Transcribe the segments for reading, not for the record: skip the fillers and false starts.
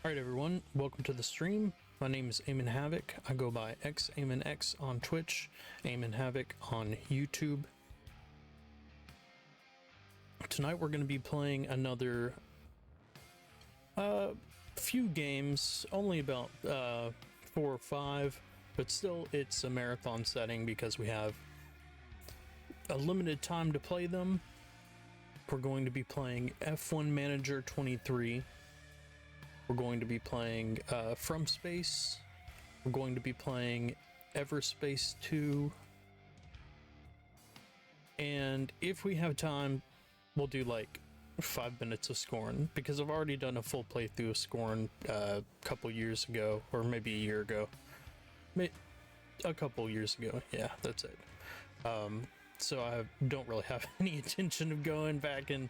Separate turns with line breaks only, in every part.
Alright everyone, welcome to the stream. My name is XAemonHavoc. I go by XAemonX on Twitch, XAemonHavoc on YouTube. Tonight we're going to be playing another few games, only about 4 or 5, but still it's a marathon setting because we have a limited time to play them. We're going to be playing F1 Manager 23. We're going to be playing From Space. We're going to be playing Everspace 2. And if we have time, we'll do like 5 minutes of Scorn, because I've already done a full playthrough of Scorn a couple years ago, or maybe a year ago. A couple years ago, yeah, that's it. So I don't really have any intention of going back and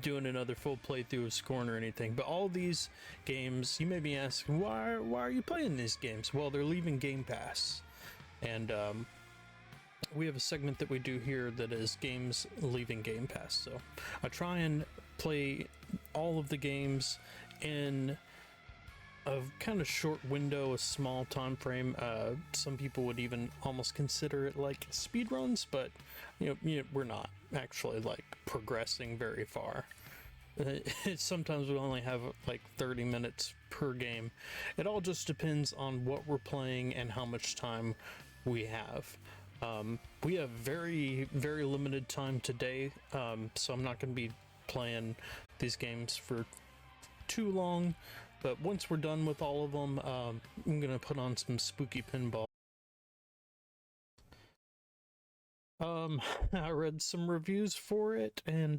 doing another full playthrough of Scorn or anything. But all these games, you may be asking, why are you playing these games? Well, they're leaving Game Pass. And we have a segment that we do here that is games leaving Game Pass. So I try and play all of the games in a kind of short window, a small time frame. Some people would even almost consider it like speed runs, but you know, we're not actually like progressing very far. Sometimes we only have like 30 minutes per game. It all just depends on what we're playing and how much time we have. We have very limited time today, so I'm not going to be playing these games for too long. But once we're done with all of them, I'm gonna put on some spooky pinball. I read some reviews for it, and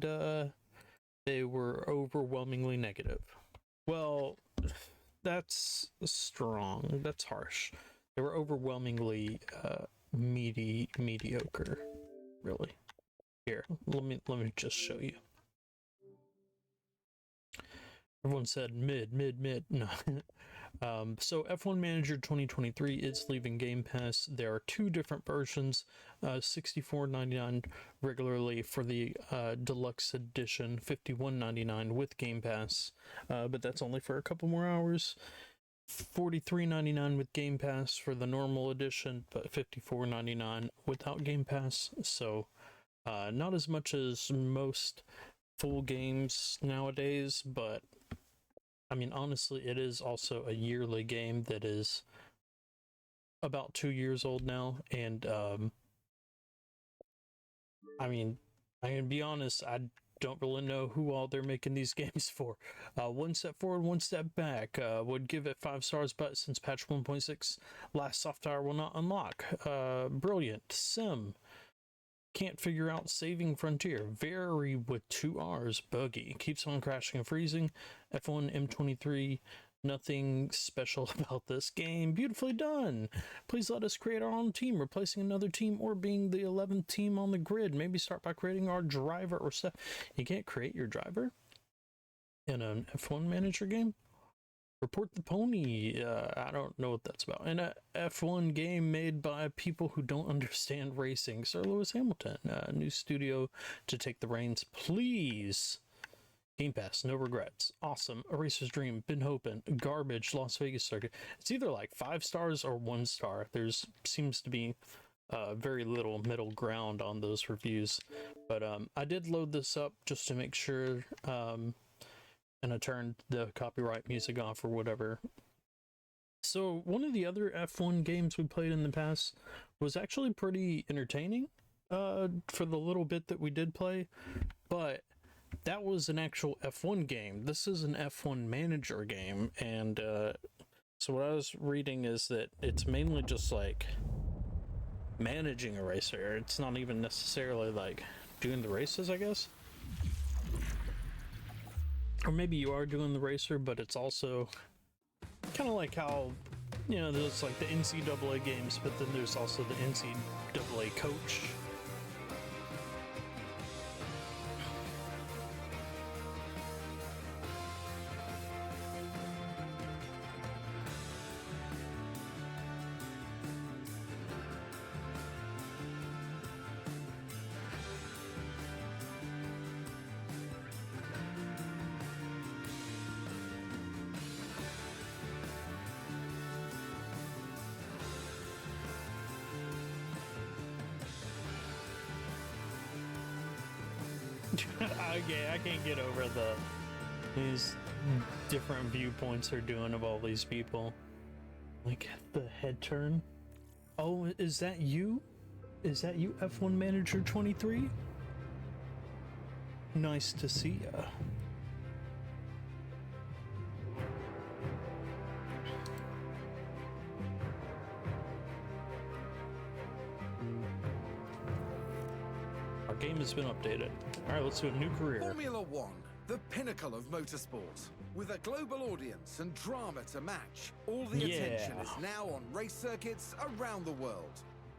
they were overwhelmingly negative. Well, that's strong. That's harsh. They were overwhelmingly mediocre. Really. Here, let me just show you. Everyone said mid. No. So F1 Manager 2023 is leaving Game Pass. There are 2 different versions, $64.99 regularly for the deluxe edition, $51.99 with Game Pass, but that's only for a couple more hours. $43.99 with Game Pass for the normal edition, but $54.99 without Game Pass. So not as much as most full games nowadays, but I mean, honestly, it is also a yearly game that is about 2 years old now, and I mean, I can be honest, I don't really know who all they're making these games for. One step forward, one step back. Would give it 5 stars, but since patch 1.6, last soft hour will not unlock. Brilliant. Sim. Can't figure out saving frontier. Very with 2 R's. Buggy. Keeps on crashing and freezing. F1 M23. Nothing special about this game. Beautifully done. Please let us create our own team, replacing another team or being the 11th team on the grid. Maybe start by creating our driver or stuff. You can't create your driver in an F1 manager game? Report the Pony. I don't know what that's about. And a F1 game made by people who don't understand racing. Sir Lewis Hamilton. New studio to take the reins, please. Game Pass, no regrets. Awesome. A Racer's Dream. Been hoping. Garbage. Las Vegas Circuit. It's either like 5 stars or 1 star. There's seems to be very little middle ground on those reviews. But I did load this up just to make sure. And I turned the copyright music off or whatever. So one of the other F1 games we played in the past was actually pretty entertaining for the little bit that we did play, but that was an actual F1 game. This is an F1 manager game, and so what I was reading is that it's mainly just like managing a racer. It's not even necessarily like doing the races, I guess. Or maybe you are doing the racer, but it's also kind of like how, you know, there's like the NCAA games, but then there's also the NCAA coach. I can't get over these different viewpoints they're doing of all these people. Like the head turn. Oh, is that you? Is that you, F1 Manager 23? Nice to see ya. Our game has been updated. All right, let's do a new career.
Formula One, the pinnacle of motorsport. With a global audience and drama to match, all the attention is now on race circuits around the world,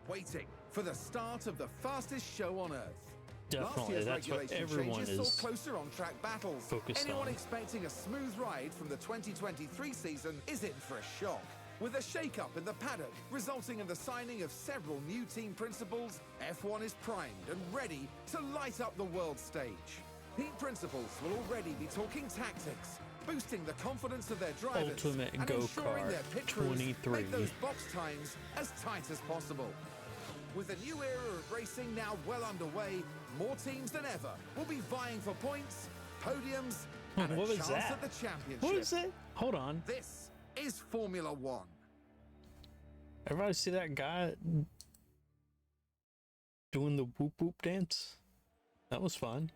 waiting for the start of the fastest show on Earth.
Definitely, that's what everyone is
saw closer on-track battles.
focused
Anyone
on.
expecting a smooth ride from the 2023 season is in for a shock. With a shake-up in the paddock resulting in the signing of several new team principals, F1 is primed and ready to light up the world stage. Team principals will already be talking tactics, boosting the confidence of their drivers
Ultimate
and ensuring their pit crews
23.
make those box times as tight as possible. With a new era of racing now well underway, more teams than ever will be vying for points, podiums, and
What
a
was
chance
that?
at the championship.
What is that? Hold on.
This is Formula One.
Everybody see that guy doing the whoop whoop dance? That was fun.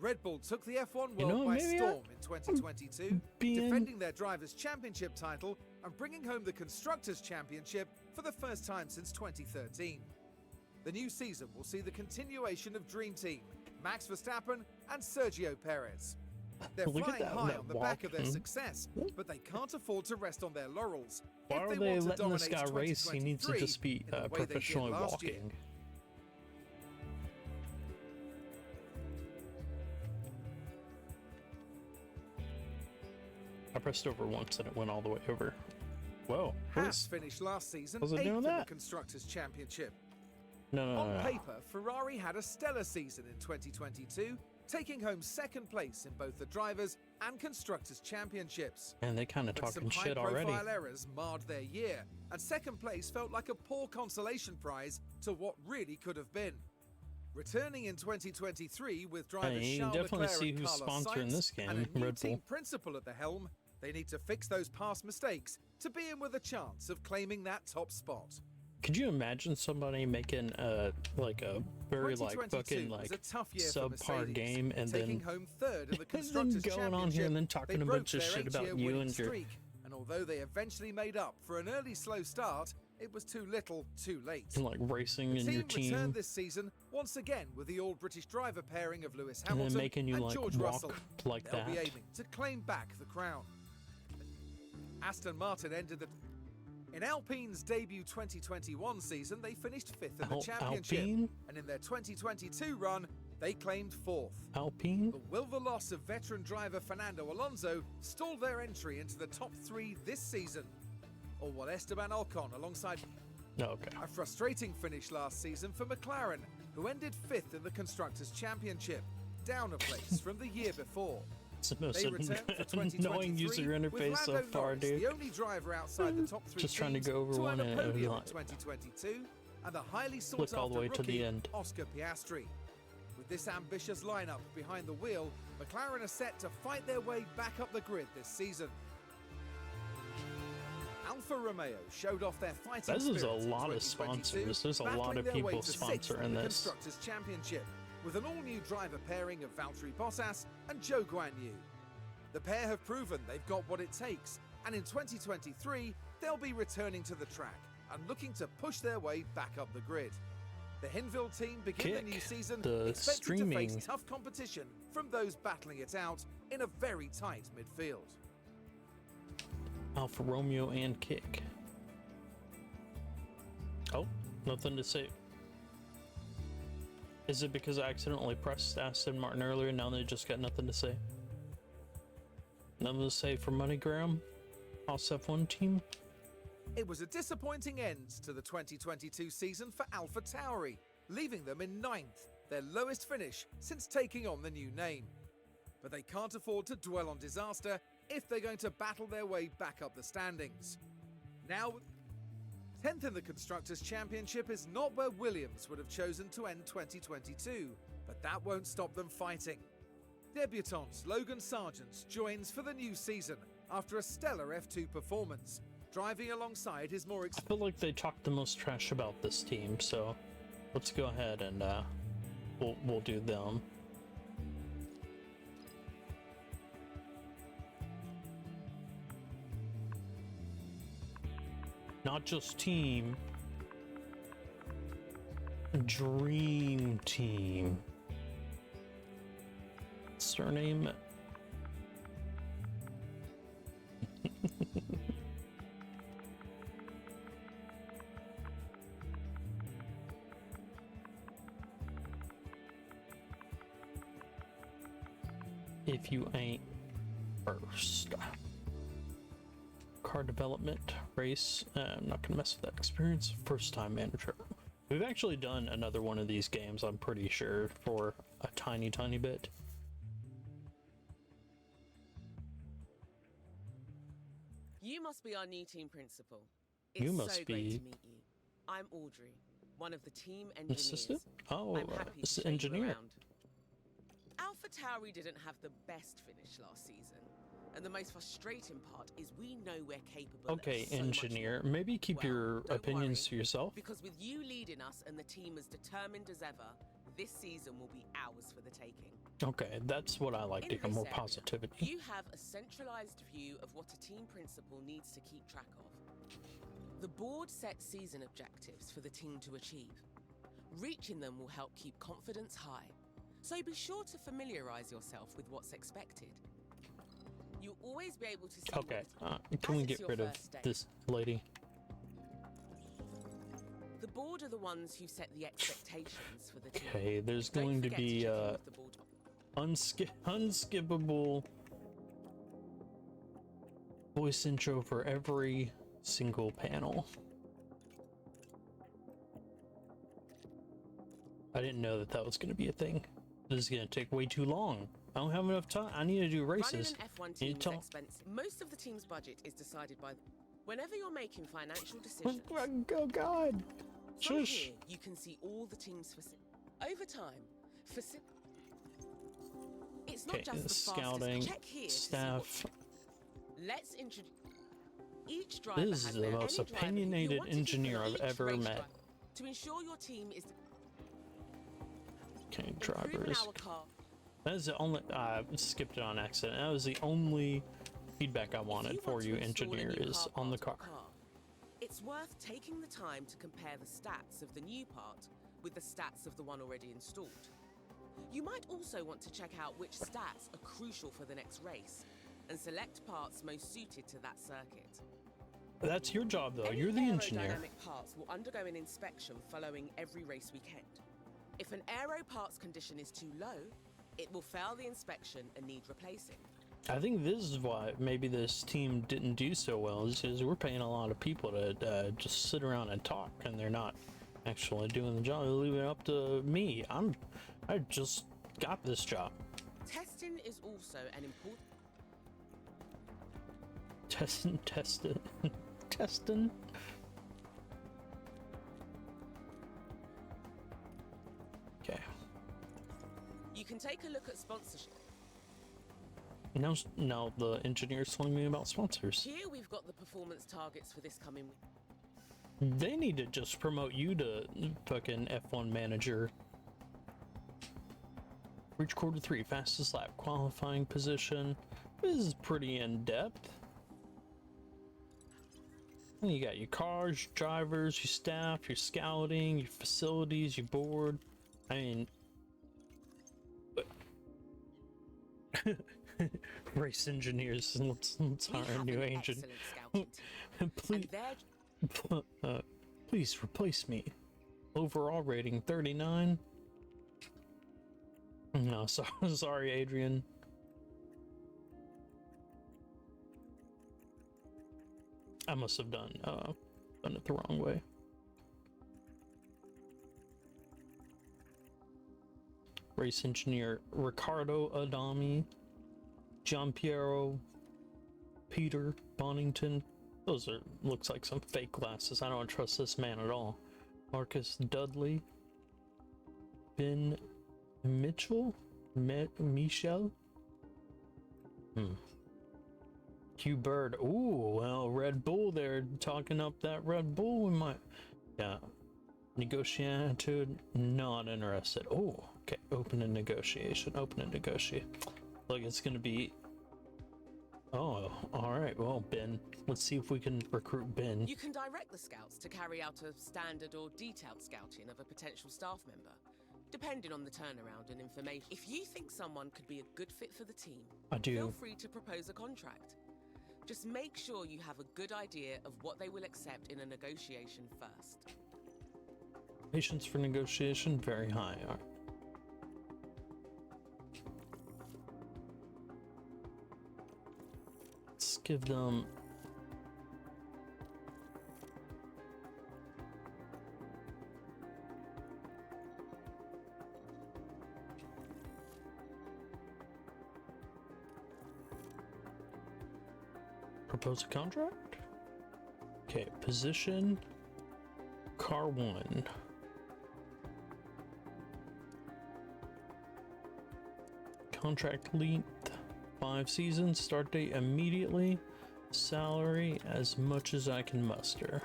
Red Bull took the F1 world
You know,
by
maybe
storm in 2022,
being-
defending their Drivers' Championship title and bringing home the Constructors' Championship for the first time since 2013. The new season will see the continuation of Dream Team, Max Verstappen and Sergio Perez. They're
Look at
flying
that-
high
that
on the back of their
walk.
success, but they can't afford to rest on their laurels.
Why
if
are
they
they
want to
letting this
dominate
guy race? He needs to
2023
just be
in the way they did
professionally
last year.
walking. I pressed over once and it went all the way over. Whoa. what
Haas
is-
finished last season
was it
8th
doing
in the
that?
Constructors' Championship.
No.
On paper, Ferrari had a stellar season in 2022, taking home second place in both the Drivers' and Constructors' Championships.
Man, they kind of
But
talking
some
shit already.
high-profile errors marred their year, and second place felt like a poor consolation prize to what really could have been. Returning in 2023 with drivers
you
Charles
definitely
Leclerc
see
and
who's
Carlos
sponsoring
Sainz
this game,
and a new
Red
team
Bull.
principal at the helm, they need to fix those past mistakes to be in with a chance of claiming that top spot.
Could you imagine somebody making like a very like
2022
fucking
was
like
a tough year for
subpar
Mercedes,
game and
taking
then
home third in the
and then
Constructors'
going on here and then talking
They
a
broke
bunch of
their
shit about
8-year
you
winning
and your
streak, and although they eventually made up for an early slow start, it was too little, too late.
and like racing
The
in your
team returned
team
this season once again with the all-British driver pairing of Lewis
and
Hamilton
then making you
and
like
George
walk
Russell.
like
They'll
that.
be aiming to claim back the crown. Aston Martin ended the... In Alpine's debut 2021 season, they finished 5th in the championship.
Alpine?
And in their 2022 run, they claimed 4th.
Alpine?
But will the loss of veteran driver Fernando Alonso stall their entry into the top 3 this season? Or will Esteban Ocon alongside...
No, okay.
A frustrating finish last season for McLaren, who ended 5th in the Constructors' Championship, down a place from the year before.
It's the most
They returned for 2023
annoying user
with
interface so
Lando
far,
Norris,
dude.
the only driver outside the top 3
Just trying to
teams
go over
to
one
earn a
and it'll be
podium
like-
in 2022, and the highly
Flick
sought
all the
after
way to the
rookie
end.
Oscar Piastri. With this ambitious lineup behind the wheel, McLaren are set to fight their way back up the grid this season. Alfa Romeo showed off their fighting
This is a
spirit in
lot of
2022,
sponsors. There's a lot
battling
of
their way
people
to 6th
sponsoring
in the
this.
Constructors' Championship, with an all-new driver pairing of Valtteri Bottas and Zhou Guanyu. The pair have proven they've got what it takes, and in 2023, they'll be returning to the track and looking to push their way back up the grid. The Hinville team begin the new
Kick,
season
the
expected to
streaming.
face tough competition from those battling it out in a very tight midfield.
Alfa Romeo and Kick. Oh, nothing to say. Is it because I accidentally pressed Aston Martin earlier and now they just got nothing to say? Nothing to say for MoneyGram? House F1 team?
It was a disappointing end to the 2022 season for AlphaTauri, leaving them in 9th, their lowest finish since taking on the new name. But they can't afford to dwell on disaster if they're going to battle their way back up the standings. Now, 10th in the Constructors' Championship is not where Williams would have chosen to end 2022, but that won't stop them fighting. Debutants Logan Sargent joins for the new season after a stellar F2 performance, driving alongside his more
I feel like they talked the most trash about this team, so let's go ahead and we'll do them. Not just team, dream team. Surname. If you ain't first. Car development, race. I'm not gonna mess with that experience. First time manager. We've actually done another one of these games, I'm pretty sure, for a tiny bit.
You must be our new team principal.
You
It's
must
so
be-
great to meet you. I'm Audrey, one of the team engineers.
Assistant? Oh,
I'm happy to show you
engineer.
around. Alpha Tauri didn't have the best finish last season, and the most frustrating part is we know we're capable
Okay,
of so much
engineer.
more.
Maybe keep
Well,
your
don't
opinions
worry,
to yourself.
Because with you leading us and the team as determined as ever, this season will be ours for the taking.
Okay, that's what I like to
In
hear,
this
more
area,
positivity.
You have a centralized view of what a team principal needs to keep track of. The board sets season objectives for the team to achieve. Reaching them will help keep confidence high, so be sure to familiarize yourself with what's expected. You'll always be able to see
Okay,
what
can we
as it's
get
your
rid of
first day.
this lady?
The board are the ones who set the expectations for the team.
Okay, there's
Don't
going to
forget
be
check in with the board.
unskippable voice intro for every single panel. I didn't know that was going to be a thing. This is going to take way too long. I don't have enough time. I need to do races.
Running an F1
You
team is
tell-
expensive. Most of the team's budget is decided by. Whenever you're making financial decisions,
Oh God!
from
Shush!
here you can see all the team's over time. It's not
Okay,
just the
scouting,
fastest. Check here to see
staff.
Let's introduce. Each driver
This is
has
the
their
most
any driver who you
opinionated
want to keep
engineer
in
I've
each
ever
race
met.
driver to ensure your team is
Okay,
improving
drivers.
our car.
That is the only. I skipped it on accident. That was the only feedback I
If
wanted
you
for
want
you,
to install a
engineer,
new
is
car
on the
part
car.
or it's worth taking the time to compare the stats of the new part with the stats of the one already installed. You might also want to check out which stats are crucial for the next race and select parts most suited to that circuit.
That's your job, though.
Any
You're the engineer.
aerodynamic parts will undergo an inspection following every race weekend. If an aero parts condition is too low, it will fail the inspection and need replacing.
I think this is why maybe this team didn't do so well, is because we're paying a lot of people to just sit around and talk, and they're not actually doing the job. They're leaving it up to me. I just got this job.
Testing is also an important.
Testing. Testing. Okay.
You can take a look at sponsorship.
Now the engineer's telling me about sponsors.
Here we've got the performance targets for this coming week.
They need to just promote you to fucking F1 manager. Reach quarter 3, fastest lap, qualifying position. This is pretty in-depth. You got your cars, your drivers, your staff, your scouting, your facilities, your board. I mean, race engineers. Let's
We
hire a
have
new
an
agent.
excellent scouting team.
Please,
And they're
please replace me. Overall rating 39. No, sorry, Adrian. I must have done it the wrong way. Race engineer Ricardo Adami, Giampiero, Peter Bonington, Those are, looks like some fake glasses. I don't trust this man at all. Marcus Dudley. Ben Mitchell? Michelle? Q Bird. Ooh, well, Red Bull, they're talking up that Red Bull. We might. Yeah. Negotiated. Not interested. Oh, okay. Open a negotiation. Open a negotiate. Look, it's gonna be. Oh, alright. Well, Ben. Let's see if we can recruit Ben.
You can direct the scouts to carry out a standard or detailed scouting of a potential staff member, depending on the turnaround and information. If you think someone could be a good fit for the team,
I do.
feel free to propose a contract. Just make sure you have a good idea of what they will accept in a negotiation first.
Patience for negotiation, very high. All right. Let's give them. Propose a contract? Okay, position. Car 1. Contract length 5 seasons. Start date immediately. Salary as much as I can muster.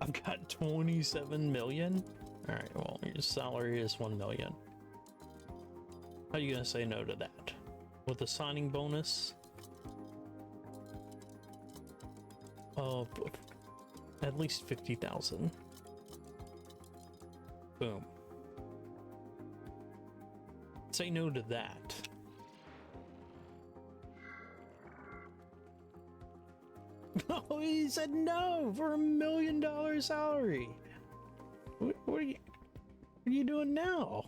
I've got 27 million. All right, well, your salary is 1 million. How are you gonna say no to that? With a signing bonus of at least 50,000. Boom. Say no to that. Oh, he said no for $1 million salary. What are you doing now?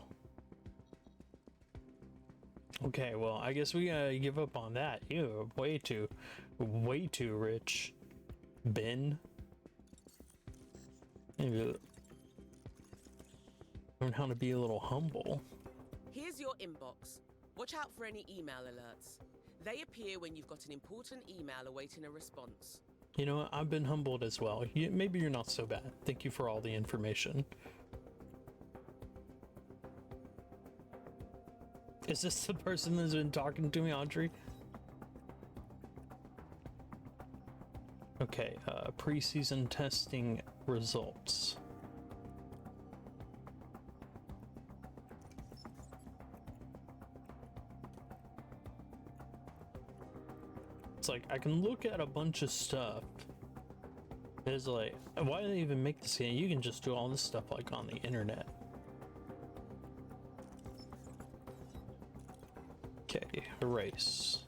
Okay, well, I guess we gotta give up on that. You're way too rich, Ben. Maybe learn how to be a little humble.
Here's your inbox. Watch out for any email alerts. They appear when you've got an important email awaiting a response.
You know what? I've been humbled as well. Maybe you're not so bad. Thank you for all the information. Is this the person that's been talking to me, Audrey? Okay, preseason testing results. It's like, I can look at a bunch of stuff. It's like, why do they even make this game? You can just do all this stuff like on the internet. Okay, erase.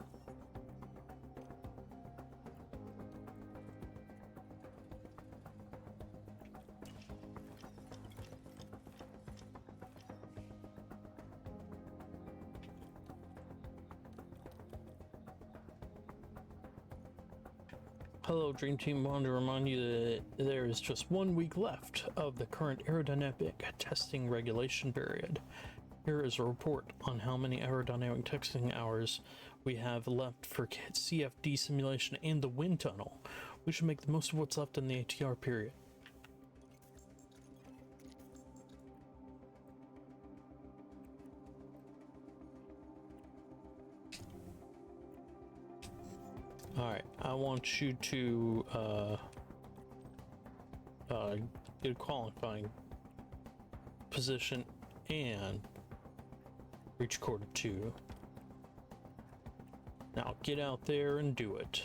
Hello, Dream Team. Wanted to remind you that there is just 1 week left of the current aerodynamic testing regulation period. Here is a report on how many aerodynamic testing hours we have left for CFD simulation and the wind tunnel. We should make the most of what's left in the ATR period. Alright, I want you to get a qualifying position and reach quarter 2. Now get out there and do it.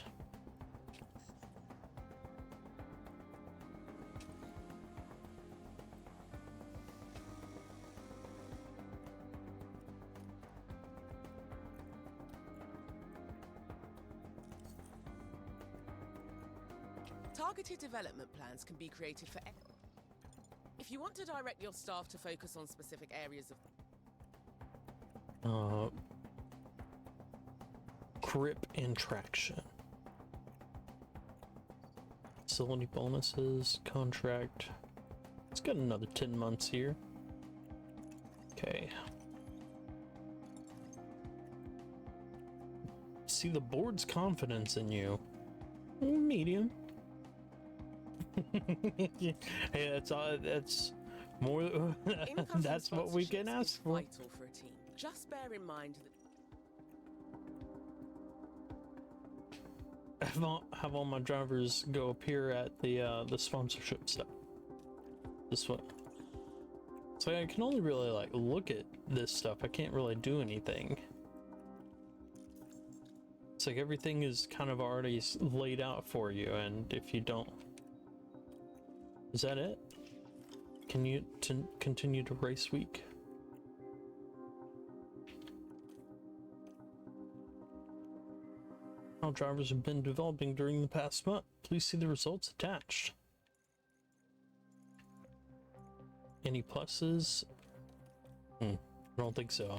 Targeted development plans can be created for. If you want to direct your staff to focus on specific areas of
Grip and traction. Facility bonuses, contract. Let's get another 10 months here. Okay. see the board's confidence in you. Medium. Hey, that's more.
Income
That's
from
what we can
sponsorships
ask
is
for.
vital for a team. Just bear in mind that
Have all my drivers go appear at the sponsorship stuff. This one. So I can only really like look at this stuff. I can't really do anything. It's like everything is kind of already laid out for you, and if you don't, is that it? Can you continue to race week? How drivers have been developing during the past month. Please see the results attached. Any pluses? I don't think so.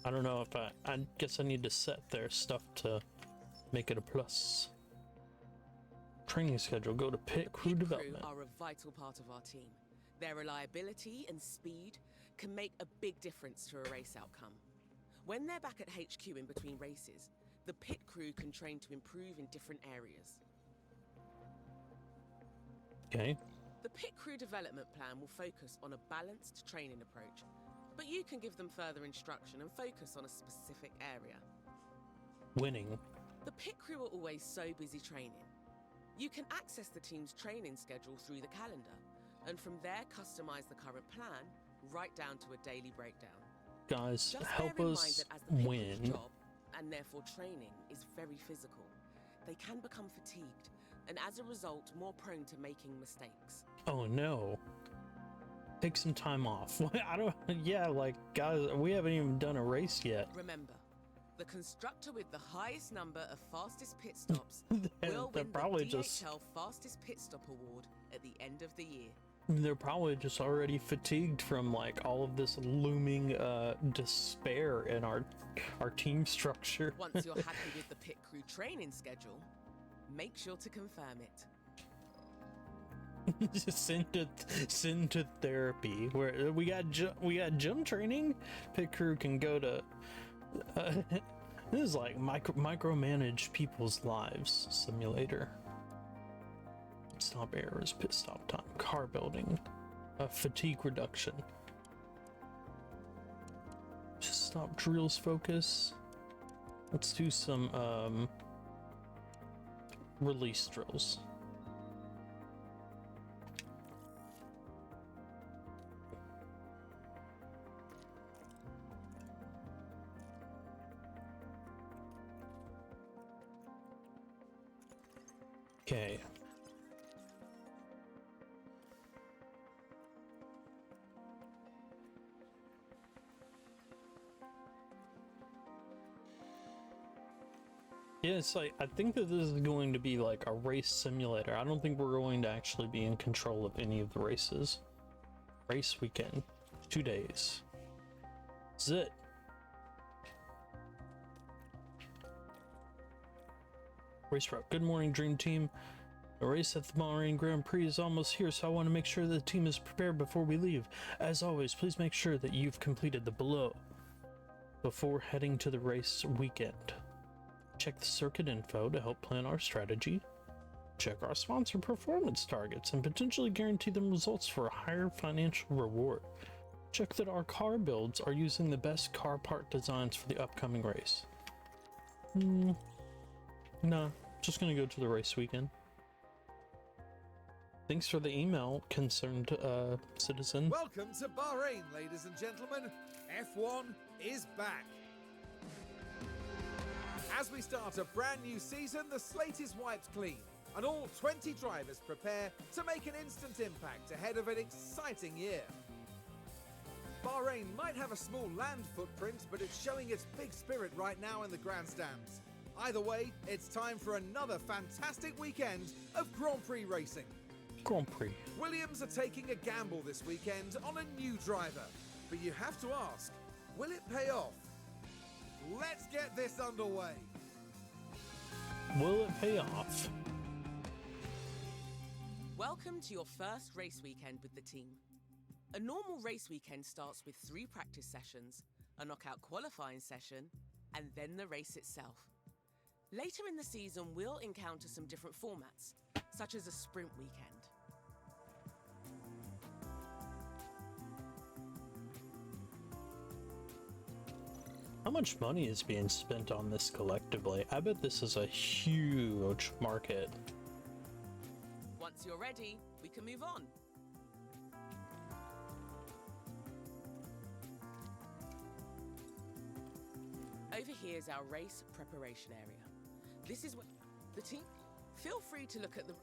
I don't know if I guess I need to set their stuff to make it a plus. Training schedule. Go to pit crew
pit
development.
crew are a vital part of our team. Their reliability and speed can make a big difference to a race outcome. When they're back at HQ in between races, the pit crew can train to improve in different areas.
Okay.
The pit crew development plan will focus on a balanced training approach, but you can give them further instruction and focus on a specific area.
Winning.
The pit crew are always so busy training. You can access the team's training schedule through the calendar, and from there customize the current plan right down to a daily breakdown.
Guys,
Just
help
bear in
us
mind that as the pit crew's
win.
job, and therefore training, is very physical, they can become fatigued, and as a result, more prone to making mistakes.
Oh no. Take some time off. I don't. Yeah, like guys, we haven't even done a race yet.
Remember, the constructor with the highest number of fastest pit stops
They're
will win
probably
the
just.
DHL Fastest Pit Stop Award at the end of the year.
They're probably just already fatigued from like all of this looming despair in our team structure.
Once you're happy with the pit crew training schedule, make sure to confirm it.
Just send to therapy where we got gym training. Pit crew can go to. This is like micromanage people's lives simulator. Stop errors, pit stop time, car building, fatigue reduction. Just stop drills focus. Let's do some release drills. Okay. Yeah, it's like, I think that this is going to be like a race simulator. I don't think we're going to actually be in control of any of the races. Race weekend, 2 days. That's it. Race route. Good morning, Dream Team. The race at the Bahrain Grand Prix is almost here, so I want to make sure the team is prepared before we leave. As always, please make sure that you've completed the below before heading to the race weekend. Check the circuit info to help plan our strategy. Check our sponsor performance targets and potentially guarantee them results for a higher financial reward. Check that our car builds are using the best car part designs for the upcoming race. Nah, just gonna go to the race weekend. Thanks for the email, concerned citizen.
Welcome to Bahrain, ladies and gentlemen. F1 is back. As we start a brand new season, the slate is wiped clean, and all 20 drivers prepare to make an instant impact ahead of an exciting year. Bahrain might have a small land footprint, but it's showing its big spirit right now in the grandstands. Either way, it's time for another fantastic weekend of Grand Prix racing.
Grand Prix.
Williams are taking a gamble this weekend on a new driver, but you have to ask, will it pay off? Let's get this underway.
Will it pay off?
Welcome to your first race weekend with the team. A normal race weekend starts with 3 practice sessions, a knockout qualifying session, and then the race itself. Later in the season, we'll encounter some different formats, such as a sprint weekend.
How much money is being spent on this collectively? I bet this is a huge market.
Once you're ready, we can move on. Over here is our race preparation area. This is what the team... Feel free to look at the...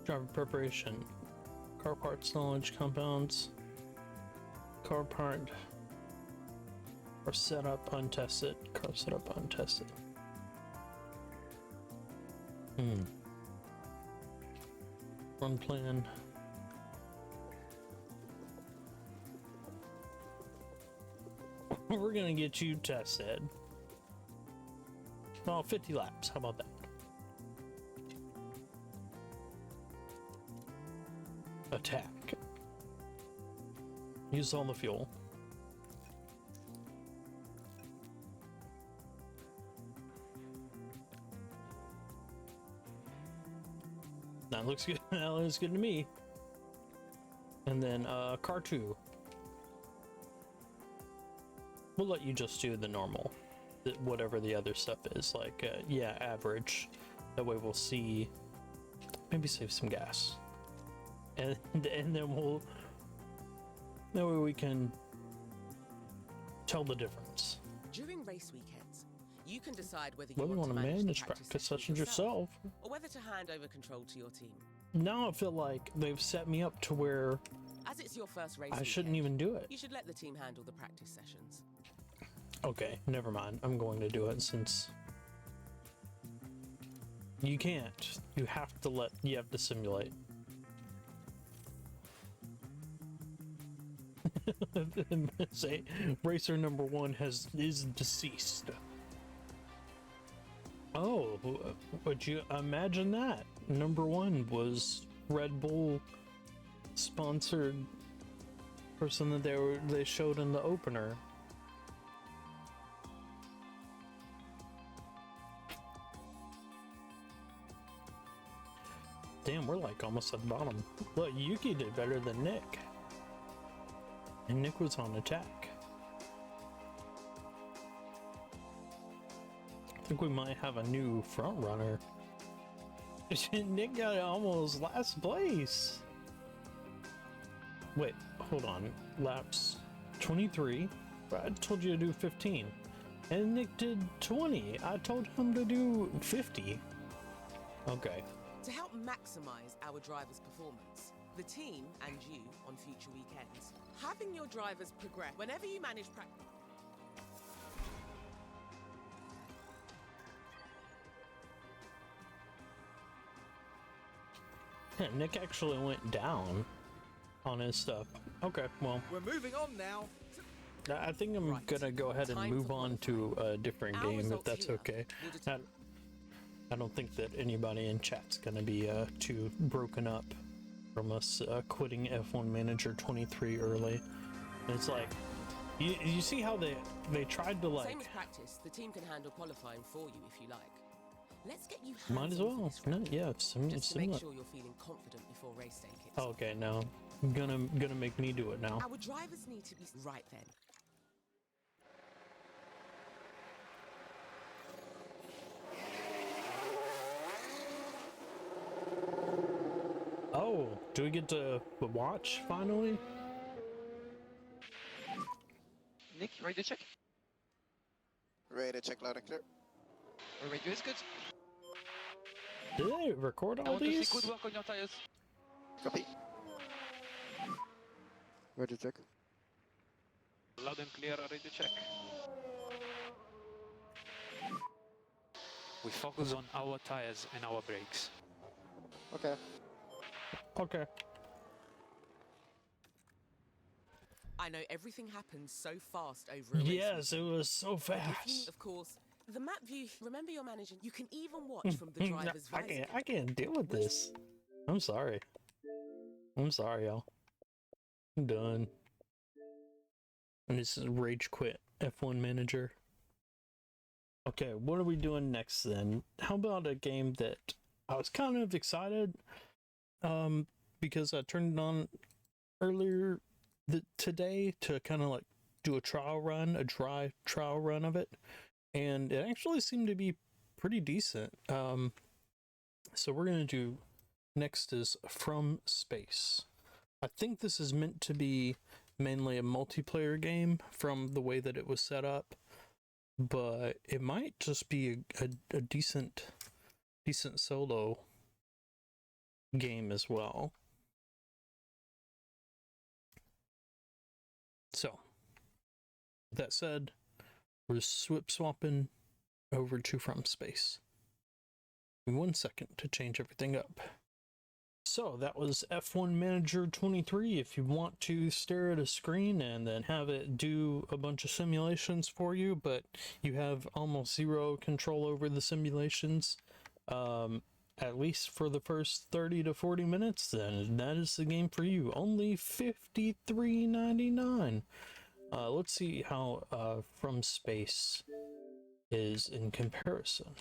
Driver preparation. Car parts knowledge compounds. Car part. Or setup untested. Car setup untested. Run plan. We're gonna get you tested. Oh, 50 laps. How about that? Attack. Use all the fuel. That looks good. That looks good to me. And then car 2. We'll let you just do the normal, whatever the other stuff is, like yeah, average. That way we'll see, maybe save some gas, and then that way we can tell the difference.
During race weekends, you can decide whether you
Well, we
want to manage
practice
sessions
sessions yourself.
or whether to hand over control to your team.
Now I feel like they've set me up to where
As it's your first race
I shouldn't
weekend,
even do it.
you should let the team handle the practice sessions.
Okay, never mind. I'm going to do it since you can't. You have to simulate. Say racer number 1 is deceased. Oh, would you imagine that? Number 1 was Red Bull sponsored person that they showed in the opener. Damn, we're like almost at the bottom. Look, Yuki did better than Nick. And Nick was on attack. I think we might have a new front runner. Nick got almost last place. Wait, hold on. Laps 23. I told you to do 15. And Nick did 20. I told him to do 50. Okay.
To help maximize our drivers' performance, the team and you on future weekends, having your drivers progress whenever you manage practice.
Yeah, Nick actually went down on his stuff. Okay, well,
We're moving on now.
I think I'm gonna go ahead and move on to a different game if that's okay. I don't think that anybody in chat's gonna be too broken up from us quitting F1 Manager 23 early. And it's like, you see how they tried to
Same
like.
as practice, the team can handle qualifying for you if you like. Let's get you
Might as
hands-on for
well.
this
No,
round,
yeah,
just to make
similar.
sure you're feeling confident before race day kicks.
Okay, no, gonna make me do it now.
Our drivers need to be right then.
Oh, do we get to watch finally?
Nick, ready to check?
Ready to check loud and clear.
Radio is good.
Did they record
I
all
want to
these?
see good work on your tires.
Copy. Ready to check.
Loud and clear, ready to check. We focus on our tires and our brakes.
Okay.
Okay.
I know everything happens so fast over a race.
Yes, it was so
If you,
fast.
of course, the map view. Remember, you're managing. You can even watch from the driver's visor.
I can't deal with this. I'm sorry. I'm sorry, y'all. I'm done. And this is Rage Quit F1 Manager. Okay, what are we doing next then? How about a game that I was kind of excited because I turned it on earlier today to kind of like do a trial run, a dry trial run of it, and it actually seemed to be pretty decent. So we're gonna do next is From Space. I think this is meant to be mainly a multiplayer game from the way that it was set up, but it might just be a decent solo game as well. So, with that said, we're swapping over to From Space. In 1 second to change everything up. So that was F1 Manager 23. If you want to stare at a screen and then have it do a bunch of simulations for you, but you have almost zero control over the simulations, at least for the first 30 to 40 minutes, then that is the game for you. Only $53.99. Let's see how From Space is in comparison.